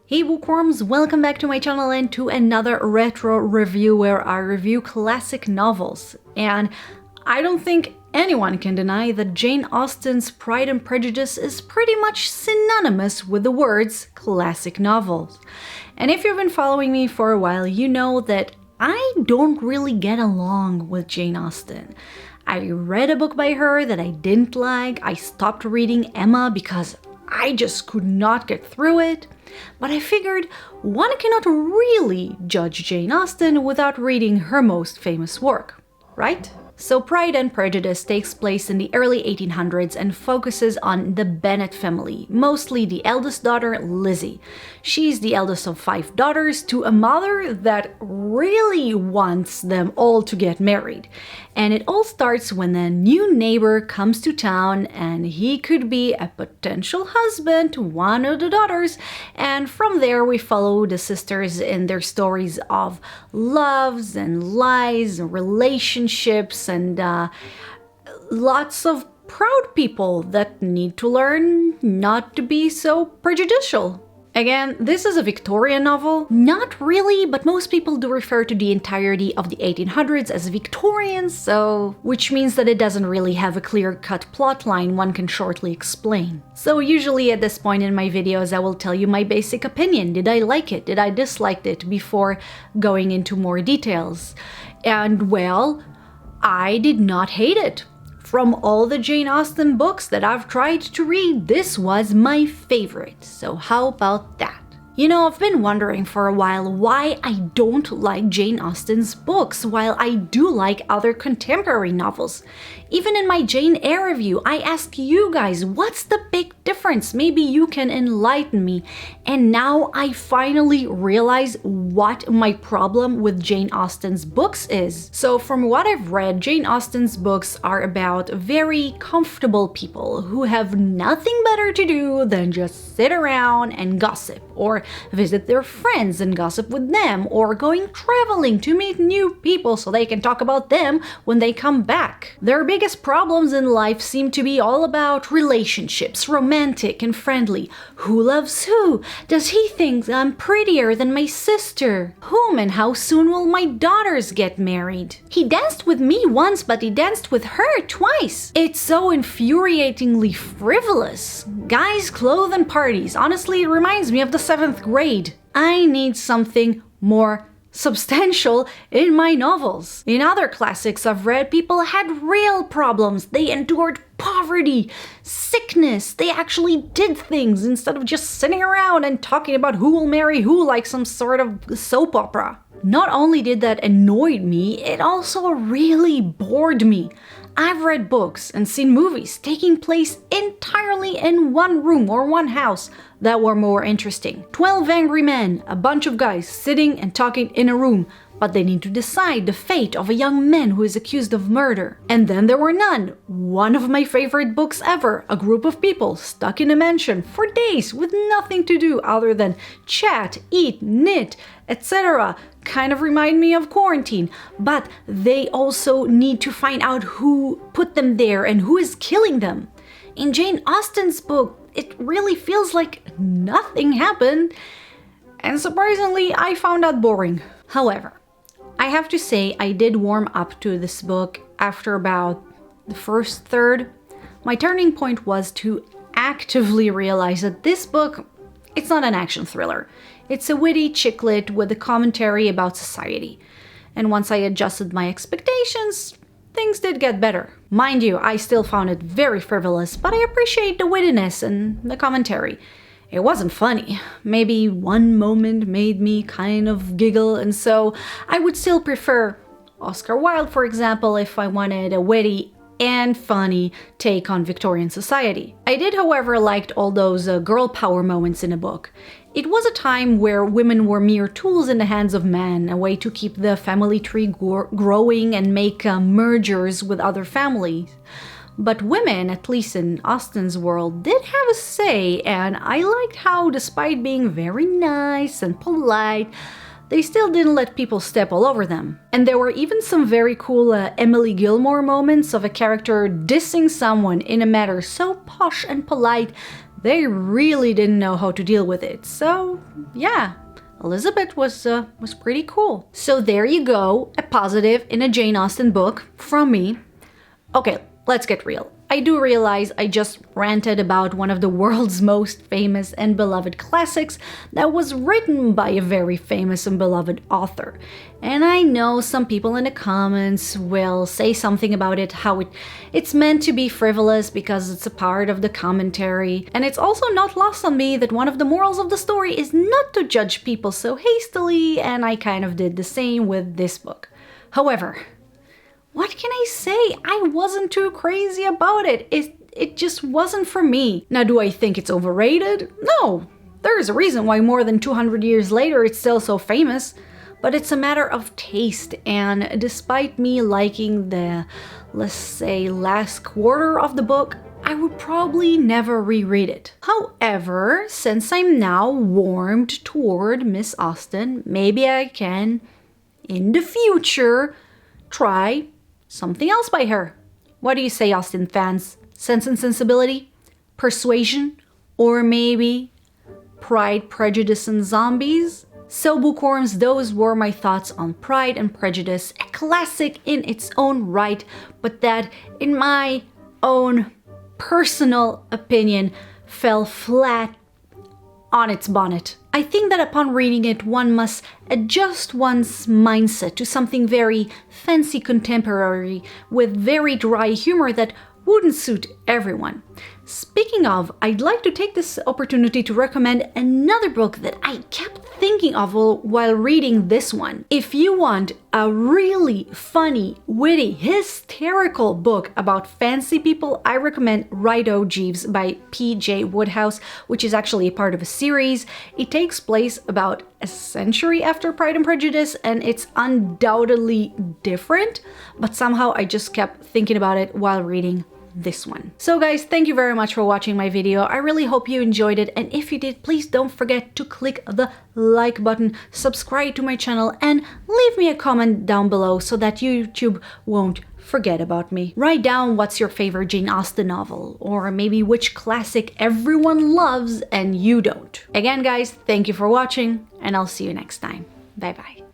Hey bookworms, welcome back to my channel and to another retro review where I review classic novels. And I don't think anyone can deny that Jane Austen's Pride and Prejudice is pretty much synonymous with the words classic novels. And if you've been following me for a while, you know that I don't really get along with Jane Austen. I read a book by her that I didn't like. I stopped reading Emma because I just could not get through it. But I figured one cannot really judge Jane Austen without reading her most famous work, right? So Pride and Prejudice takes place in the early 1800s and focuses on the Bennett family, mostly the eldest daughter, Lizzie. She's the eldest of 5 daughters to a mother that really wants them all to get married. And it all starts when a new neighbor comes to town and he could be a potential husband to one of the daughters. And from there we follow the sisters in their stories of loves and lies and relationships and lots of proud people that need to learn not to be so prejudicial. Again, this is a Victorian novel. Not really, but most people do refer to the entirety of the 1800s as Victorian, which means that it doesn't really have a clear-cut plotline one can shortly explain. So usually at this point in my videos I will tell you my basic opinion. Did I like it? Did I dislike it? Before going into more details. And well, I did not hate it. From all the Jane Austen books that I've tried to read, this was my favorite. So how about that? You know, I've been wondering for a while why I don't like Jane Austen's books while I do like other contemporary novels. Even in my Jane Eyre review, I asked you guys, what's the big difference? Maybe you can enlighten me. And now I finally realize what my problem with Jane Austen's books is. So from what I've read, Jane Austen's books are about very comfortable people who have nothing better to do than just sit around and gossip, or visit their friends and gossip with them, or going traveling to meet new people so they can talk about them when they come back. Their biggest problems in life seem to be all about relationships, romantic and friendly. Who loves who? Does he think I'm prettier than my sister? Whom and how soon will my daughters get married? He danced with me once, but he danced with her twice. It's so infuriatingly frivolous. Guys, clothes and parties. Honestly, it reminds me of the 7th grade. I need something more substantial in my novels. In other classics I've read, people had real problems. They endured poverty, sickness. They actually did things instead of just sitting around and talking about who will marry who like some sort of soap opera. Not only did that annoy me, it also really bored me. I've read books and seen movies taking place entirely in one room or one house that were more interesting. 12 Angry Men, a bunch of guys sitting and talking in a room, but they need to decide the fate of a young man who is accused of murder. And then there were none. One of my favorite books ever, a group of people stuck in a mansion for days with nothing to do other than chat, eat, knit, etc. Kind of remind me of quarantine, but they also need to find out who put them there and who is killing them. In Jane Austen's book, it really feels like nothing happened, and surprisingly, I found that boring. However, I have to say I did warm up to this book after about the first third. My turning point was to actively realize that this book, it's not an action thriller. It's a witty chick lit with a commentary about society. And once I adjusted my expectations, things did get better. Mind you, I still found it very frivolous, but I appreciate the wittiness and the commentary. It wasn't funny. Maybe one moment made me kind of giggle, and so I would still prefer Oscar Wilde, for example, if I wanted a witty and funny take on Victorian society. I did, however, liked all those girl power moments in a book. It was a time where women were mere tools in the hands of men, a way to keep the family tree growing and make mergers with other families. But women, at least in Austen's world, did have a say, and I liked how, despite being very nice and polite, they still didn't let people step all over them. And there were even some very cool Emily Gilmore moments of a character dissing someone in a manner so posh and polite, they really didn't know how to deal with it. So yeah, Elizabeth was pretty cool. So there you go, a positive in a Jane Austen book from me. Okay, let's get real. I do realize I just ranted about one of the world's most famous and beloved classics that was written by a very famous and beloved author. And I know some people in the comments will say something about it, how it's meant to be frivolous because it's a part of the commentary. And it's also not lost on me that one of the morals of the story is not to judge people so hastily, and I kind of did the same with this book. However, what can I say? I wasn't too crazy about it. It just wasn't for me. Now, do I think it's overrated? No. There is a reason why more than 200 years later it's still so famous. But it's a matter of taste, and despite me liking the, let's say, last quarter of the book, I would probably never reread it. However, since I'm now warmed toward Miss Austen, maybe I can, in the future, try something else by her. What do you say, Austen fans? Sense and Sensibility? Persuasion? Or maybe Pride, Prejudice, and Zombies? So bookworms, those were my thoughts on Pride and Prejudice, a classic in its own right, but that, in my own personal opinion, fell flat on its bonnet. I think that upon reading it, one must adjust one's mindset to something very fancy contemporary with very dry humor that wouldn't suit everyone. Speaking of, I'd like to take this opportunity to recommend another book that I kept thinking of while reading this one. If you want a really funny, witty, hysterical book about fancy people, I recommend Rideau Jeeves by P.J. Woodhouse, which is actually a part of a series. It takes place about a century after Pride and Prejudice, and it's undoubtedly different, but somehow I just kept thinking about it while reading this one. So guys, thank you very much for watching my video. I really hope you enjoyed it, and if you did, please don't forget to click the like button, subscribe to my channel, and leave me a comment down below so that YouTube won't forget about me. Write down what's your favorite Jane Austen novel, or maybe which classic everyone loves and you don't. Again guys, thank you for watching, and I'll see you next time. Bye bye.